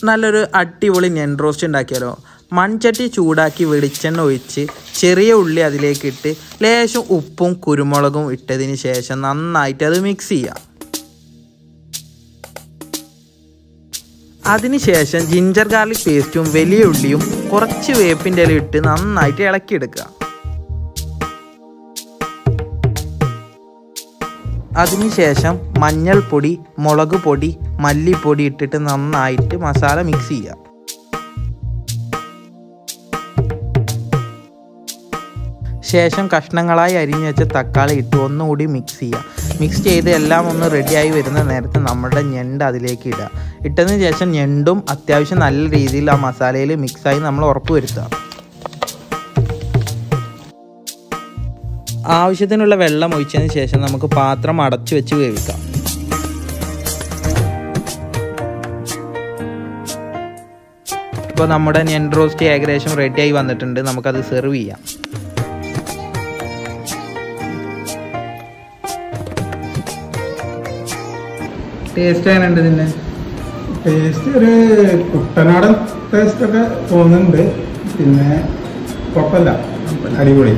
നല്ലൊരു അടിപൊളി ഞണ്ട് റോസ്റ്റ് ഉണ്ടാക്കിയാലോ. മൺചട്ടി ചൂടാക്കി വെളിച്ചെണ്ണ ഒഴിച്ച് ചെറിയ ഉള്ളി അതിലേക്ക് ഇട്ട് ലേശം ഉപ്പും കുരുമുളകും ഇട്ടതിന് ശേഷം നന്നായിട്ട് അത് മിക്സ് ചെയ്യാം. അതിനുശേഷം ജിഞ്ചർ ഗാർലിക് പേസ്റ്റും വലിയ ഉള്ളിയും കുറച്ച് വേപ്പിൻ്റെ ഇല ഇട്ട് നന്നായിട്ട് ഇളക്കിയെടുക്കുക. അതിനുശേഷം മഞ്ഞൾപ്പൊടി, മുളക് പൊടി, മല്ലിപ്പൊടി ഇട്ടിട്ട് നന്നായിട്ട് മസാല മിക്സ് ചെയ്യുക. ശേഷം കഷ്ണങ്ങളായി അരിഞ്ഞു വെച്ച തക്കാളി ഇട്ട് ഒന്നുകൂടി മിക്സ് ചെയ്യുക. മിക്സ് ചെയ്ത് എല്ലാം ഒന്ന് റെഡിയായി വരുന്ന നേരത്ത് നമ്മുടെ ഞണ്ട് അതിലേക്ക് ഇടുക. ഇട്ടതിന് ശേഷം ഞണ്ടും അത്യാവശ്യം നല്ല രീതിയിൽ ആ മസാലയിൽ മിക്സായി നമ്മൾ ഉറപ്പ് വരുത്തുക. ആവശ്യത്തിനുള്ള വെള്ളം ഒഴിച്ചതിന് ശേഷം നമുക്ക് പാത്രം അടച്ചു വെച്ച് വേവിക്കാം. ഇപ്പോൾ നമ്മുടെ ഞണ്ട് റോസ്റ്റ് ഏകദേശം റെഡിയായി വന്നിട്ടുണ്ട്. നമുക്കത് സെർവ് ചെയ്യാം. ടേസ്റ്റ് എങ്ങനെയുണ്ട്? ഇതിൻ്റെ ടേസ്റ്റ് ഒരു കുട്ടനാടൻ ടേസ്റ്റൊക്കെ തോന്നുന്നുണ്ട്. പിന്നെ കുഴപ്പമില്ല, അടിപൊളി.